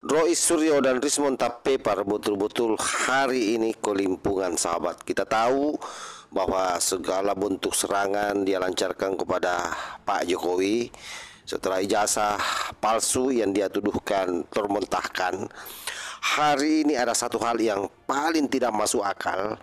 Roy Suryo dan Rismond Tapepar betul-betul hari ini kelimpungan, sahabat. Kita tahu bahwa segala bentuk serangan dia lancarkan kepada Pak Jokowi setelah ijazah palsu yang dia tuduhkan termentahkan. Hari ini ada satu hal yang paling tidak masuk akal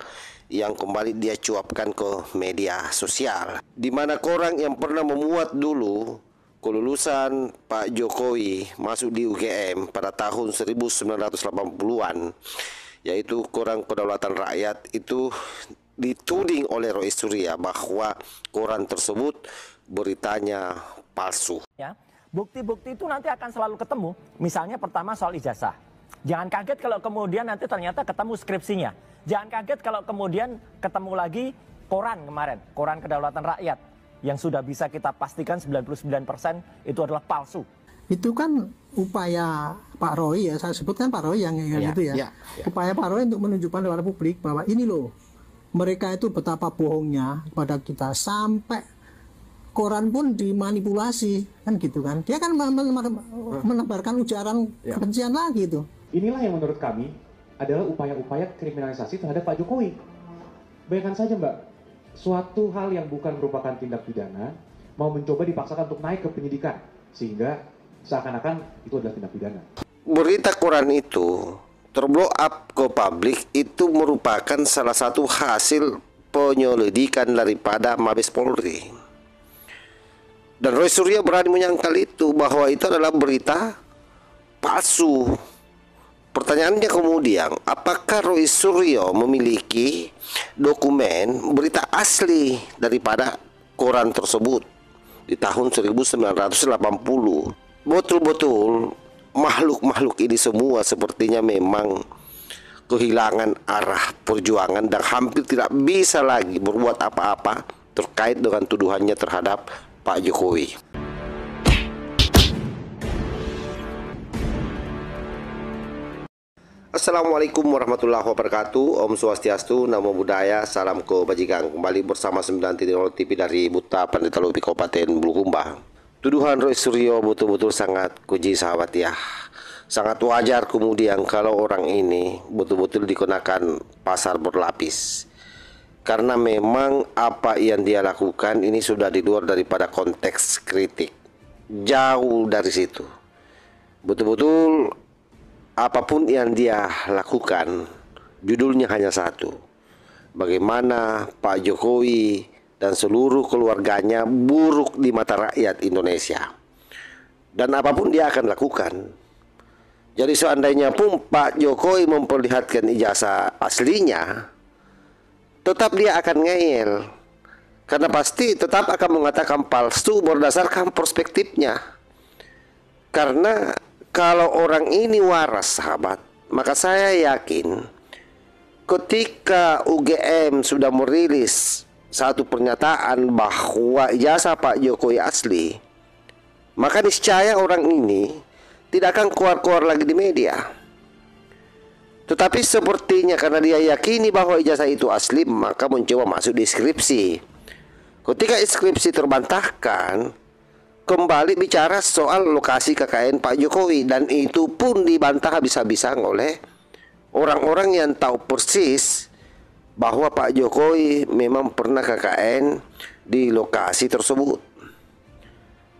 yang kembali dia cuapkan ke media sosial, di mana orang yang pernah memuat dulu kelulusan Pak Jokowi masuk di UGM pada tahun 1980-an, yaitu koran Kedaulatan Rakyat, itu dituding oleh Roy Suryo bahwa koran tersebut beritanya palsu. Ya, bukti-bukti itu nanti akan selalu ketemu. Misalnya pertama soal ijazah. Jangan kaget kalau kemudian nanti ternyata ketemu skripsinya. Jangan kaget kalau kemudian ketemu lagi koran kemarin, koran Kedaulatan Rakyat, yang sudah bisa kita pastikan 99% itu adalah palsu. Itu kan upaya Pak Roy, ya saya sebutkan Pak Roy yang gitu ya. Upaya Pak Roy untuk menunjukkan kepada publik bahwa ini loh, mereka itu betapa bohongnya kepada kita, sampai koran pun dimanipulasi, kan gitu kan. Dia kan menebarkan ujaran kebencian lagi itu. Inilah yang menurut kami adalah upaya-upaya kriminalisasi terhadap Pak Jokowi. Bayangkan saja Mbak, suatu hal yang bukan merupakan tindak pidana mau mencoba dipaksakan untuk naik ke penyidikan, sehingga seakan-akan itu adalah tindak pidana. Berita koran itu terblow up ke publik itu merupakan salah satu hasil penyelidikan daripada Mabes Polri. Dan Roy Suryo berani menyangkal itu, bahwa itu adalah berita palsu. Pertanyaannya kemudian, apakah Roy Suryo memiliki dokumen berita asli daripada koran tersebut di tahun 1980? Betul-betul makhluk-makhluk ini semua sepertinya memang kehilangan arah perjuangan dan hampir tidak bisa lagi berbuat apa-apa terkait dengan tuduhannya terhadap Pak Jokowi. Assalamualaikum warahmatullahi wabarakatuh. Om Swastiastu, Namo Buddhaya, salam kebajikan. Kembali bersama 9.0 TV dari Buta Pandita Lupi Kabupaten Bulukumba. Tuduhan Roy Suryo betul-betul sangat keji, sahabat ya. Sangat wajar kemudian kalau orang ini betul-betul dikenakan pasar berlapis. Karena memang apa yang dia lakukan ini sudah di luar daripada konteks kritik. Jauh dari situ. Betul-betul apapun yang dia lakukan, judulnya hanya satu: bagaimana Pak Jokowi dan seluruh keluarganya buruk di mata rakyat Indonesia. Dan apapun dia akan lakukan. Jadi seandainya pun Pak Jokowi memperlihatkan ijazah aslinya, tetap dia akan ngeyel. Karena pasti tetap akan mengatakan palsu berdasarkan perspektifnya. Karena kalau orang ini waras, sahabat, maka saya yakin ketika UGM sudah merilis satu pernyataan bahwa ijazah Pak Jokowi asli, maka niscaya orang ini tidak akan keluar-keluar lagi di media. Tetapi sepertinya karena dia yakini bahwa ijazah itu asli, maka mencoba masuk di skripsi. Ketika skripsi terbantahkan, kembali bicara soal lokasi KKN Pak Jokowi, dan itu pun dibantah habis-habisan oleh orang-orang yang tahu persis bahwa Pak Jokowi memang pernah KKN di lokasi tersebut.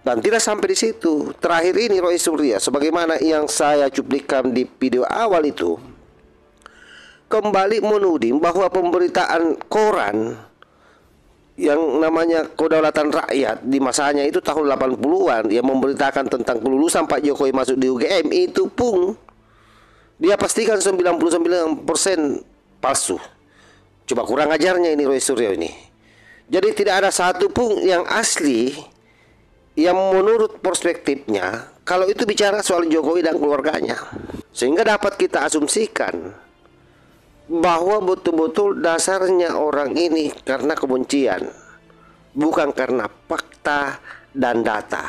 Dan tidak sampai di situ. Terakhir ini Roy Suryo, sebagaimana yang saya cuplikan di video awal itu, kembali menuding bahwa pemberitaan koran yang namanya Kedaulatan Rakyat di masanya itu tahun 80-an yang memberitakan tentang kelulusan Pak Jokowi masuk di UGM, itu pun dia pastikan 99% palsu. Coba kurang ajarnya ini Roy Suryo ini. Jadi tidak ada satu pun yang asli yang menurut perspektifnya kalau itu bicara soal Jokowi dan keluarganya. Sehingga dapat kita asumsikan bahwa betul-betul dasarnya orang ini karena kebencian, bukan karena fakta dan data.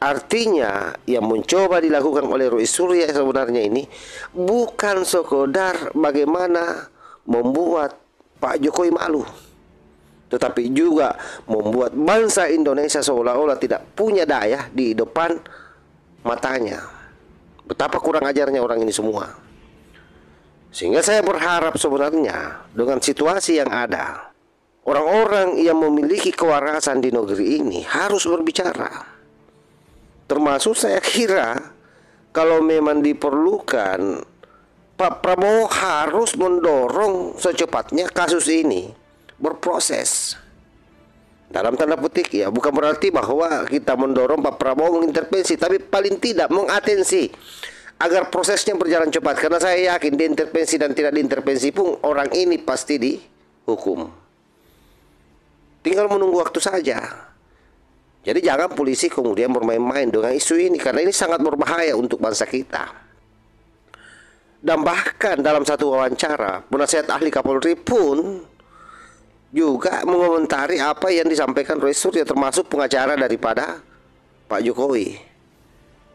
Artinya yang mencoba dilakukan oleh Roy Suryo sebenarnya ini bukan sekedar bagaimana membuat Pak Jokowi malu, tetapi juga membuat bangsa Indonesia seolah-olah tidak punya daya di depan matanya. Betapa kurang ajarnya orang ini semua. Sehingga saya berharap sebenarnya dengan situasi yang ada, orang-orang yang memiliki kewarasan di negeri ini harus berbicara. Termasuk saya kira kalau memang diperlukan, Pak Prabowo harus mendorong secepatnya kasus ini berproses. Dalam tanda petik ya, bukan berarti bahwa kita mendorong Pak Prabowo mengintervensi, tapi paling tidak mengatensi agar prosesnya berjalan cepat. Karena saya yakin diintervensi dan tidak diintervensi pun orang ini pasti dihukum. Tinggal menunggu waktu saja. Jadi jangan polisi kemudian bermain-main dengan isu ini, karena ini sangat berbahaya untuk bangsa kita. Dan bahkan dalam satu wawancara, penasihat ahli Kapolri pun juga mengomentari apa yang disampaikan Roy Suryo, termasuk pengacara daripada Pak Jokowi.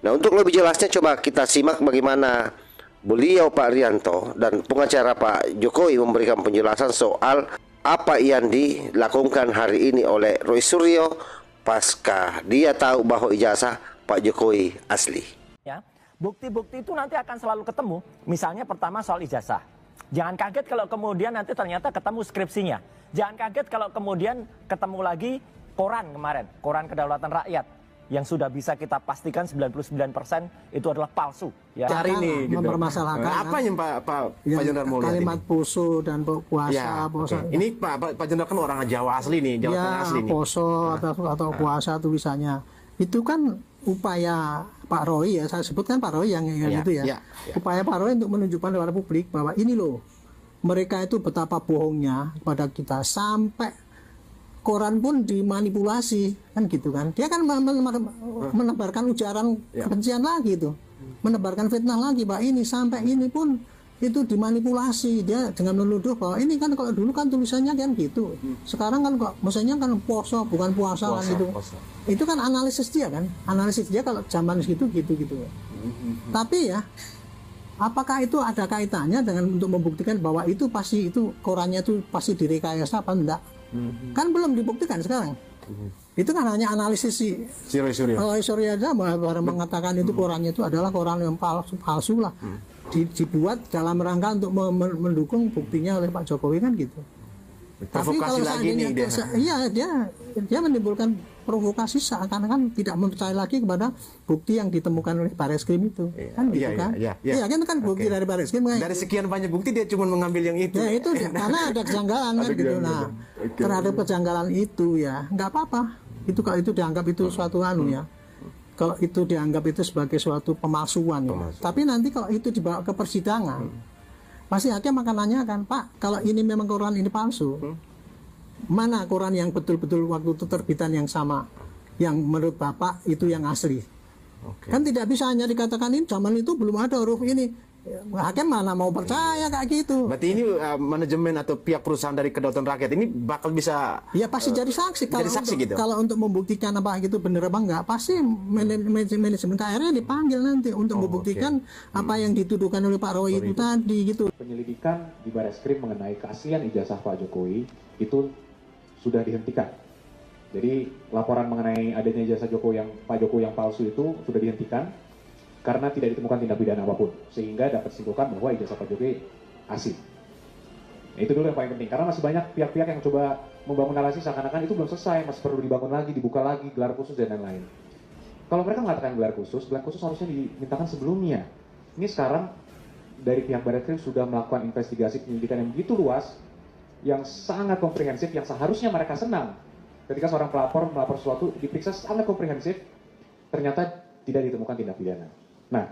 Nah, untuk lebih jelasnya coba kita simak bagaimana beliau Pak Rianto dan pengacara Pak Jokowi memberikan penjelasan soal apa yang dilakukan hari ini oleh Roy Suryo pasca dia tahu bahwa ijazah Pak Jokowi asli. Ya, bukti-bukti itu nanti akan selalu ketemu. Misalnya pertama soal ijazah. Jangan kaget kalau kemudian nanti ternyata ketemu skripsinya. Jangan kaget kalau kemudian ketemu lagi koran kemarin, koran Kedaulatan Rakyat yang sudah bisa kita pastikan 99% itu adalah palsu. Ya. Cari nih, gitu. Mempermasalahkan apa yang Pak Jenderal mau lihat kalimat ini? poso dan puasa. Ya, Puasa. ini Pak Jenderal kan orang Jawa asli nih, Jawa Tengah asli nih. Poso atau puasa tulisannya. Itu kan upaya Pak Roy, ya saya sebutkan Pak Roy yang itu ya. Upaya Pak Roy untuk menunjukkan kepada publik bahwa ini loh, mereka itu betapa bohongnya kepada kita, sampai koran pun dimanipulasi kan gitu kan. Dia kan menebarkan ujaran kebencian lagi itu, menebarkan fitnah lagi Pak, ini sampai ini pun itu dimanipulasi dia dengan menuduh bahwa ini kan kalau dulu kan tulisannya kan gitu, sekarang kan kok maksudnya kan poso bukan puasa kan gitu. Itu kan analisis dia kan, analisis dia kalau zaman segitu gitu. Tapi ya, apakah itu ada kaitannya dengan untuk membuktikan bahwa itu pasti itu korannya itu pasti direkayasa apa enggak? Kan belum dibuktikan sekarang. Itu kan hanya analisis si Roy Suryo aja baru mengatakan itu korannya itu adalah koran yang palsu lah. Dibuat dalam rangka untuk mendukung buktinya oleh Pak Jokowi kan gitu. Tapi kalau seandainya dia menimbulkan provokasi seakan-akan tidak mempercayai lagi kepada bukti yang ditemukan oleh Barreskrim itu, kan gitu kan? Iya kan bukti dari Barreskrim. Dari sekian banyak bukti dia cuma mengambil yang itu. Ya itu karena ada kejanggalan kan gitu. Nah, terhadap kejanggalan itu ya nggak apa-apa. Itu kalau itu dianggap itu suatu ya. Kalau itu dianggap itu sebagai suatu pemalsuan ya. Tapi nanti kalau itu dibawa ke persidangan, pasti hakim akan nanyakan, Pak, kalau ini memang koran ini palsu, mana koran yang betul-betul waktu itu terbitan yang sama, yang menurut Bapak itu yang asli? Kan tidak bisa hanya dikatakan ini zaman itu belum ada huruf ini. Hakim mana mau percaya kayak gitu? Berarti ini manajemen atau pihak perusahaan dari Kedaulatan Rakyat ini bakal bisa pasti jadi saksi. Kalau untuk membuktikan apa gitu benar apa enggak, pasti manajemen KRI dipanggil nanti untuk membuktikan apa yang dituduhkan oleh Pak Roy itu tadi gitu. Penyelidikan di Barreskrim mengenai keaslian ijazah Pak Jokowi itu sudah dihentikan. Jadi laporan mengenai adanya ijazah Pak Jokowi yang palsu itu sudah dihentikan karena tidak ditemukan tindak pidana apapun, sehingga dapat disimpulkan bahwa ijazah Pak Jokowi asli. Nah, itu dulu yang paling penting, karena masih banyak pihak-pihak yang coba membangun narasi seakan-akan itu belum selesai, masih perlu dibangun lagi, dibuka lagi, gelar khusus dan lain-lain. Kalau mereka mengatakan gelar khusus harusnya dimintakan sebelumnya. Ini sekarang dari pihak Barreskrim sudah melakukan investigasi penyelidikan yang begitu luas, yang sangat komprehensif, yang seharusnya mereka senang. Ketika seorang pelapor melapor sesuatu, diperiksa sangat komprehensif, ternyata tidak ditemukan tindak pidana. Nah,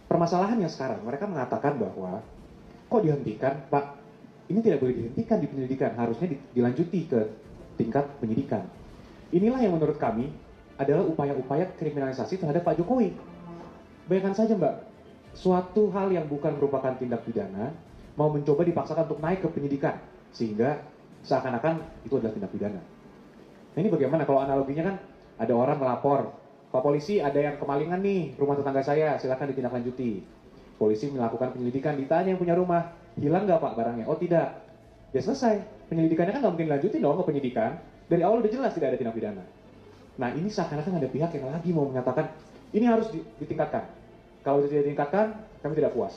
permasalahannya sekarang mereka mengatakan bahwa kok dihentikan, Pak? Ini tidak boleh dihentikan di penyelidikan, harusnya dilanjuti ke tingkat penyidikan. Inilah yang menurut kami adalah upaya-upaya kriminalisasi terhadap Pak Jokowi. Bayangkan saja, Mbak, suatu hal yang bukan merupakan tindak pidana mau mencoba dipaksakan untuk naik ke penyidikan, sehingga seakan-akan itu adalah tindak pidana. Nah, ini bagaimana kalau analoginya kan ada orang melapor, Pak Polisi, ada yang kemalingan nih, rumah tetangga saya, silakan ditindaklanjuti. Polisi melakukan penyelidikan, ditanya yang punya rumah, hilang nggak Pak barangnya? Oh tidak. Ya selesai. Penyelidikannya kan nggak mungkin lanjutin dong ke penyidikan. Dari awal udah jelas tidak ada tindak pidana. Nah ini seakan-akan ada pihak yang lagi mau menyatakan, ini harus ditingkatkan. Kalau itu tidak ditingkatkan, kami tidak puas.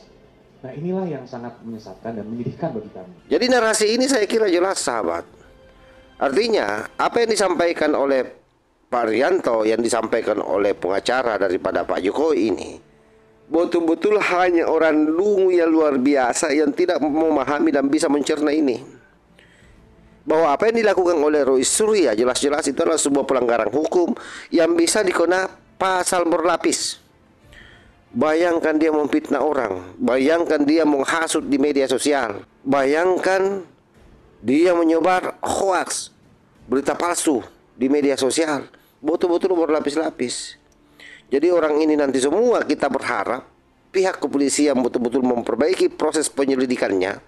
Nah inilah yang sangat menyesatkan dan menyedihkan bagi kami. Jadi narasi ini saya kira jelas, sahabat. Artinya apa yang disampaikan oleh Pak Rianto, yang disampaikan oleh pengacara daripada Pak Jokowi ini, betul-betul hanya orang lungu yang luar biasa yang tidak memahami dan bisa mencerna ini. Bahwa apa yang dilakukan oleh Roy Suryo jelas-jelas itu adalah sebuah pelanggaran hukum yang bisa dikena pasal berlapis. Bayangkan dia memfitnah orang, bayangkan dia menghasut di media sosial, bayangkan dia menyebar hoax, berita palsu di media sosial, betul-betul berlapis-lapis. Jadi orang ini nanti semua kita berharap pihak kepolisian betul-betul memperbaiki proses penyelidikannya,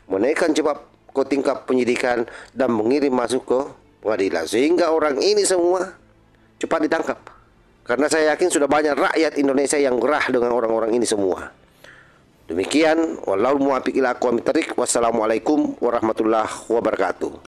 menaikkan cepat ke tingkat penyidikan dan mengirim masuk ke pengadilan, sehingga orang ini semua cepat ditangkap. Karena saya yakin sudah banyak rakyat Indonesia yang gerah dengan orang-orang ini semua. Demikian, wallahu muwaffiq ila aqwamit thoriq. Wassalamualaikum warahmatullahi wabarakatuh.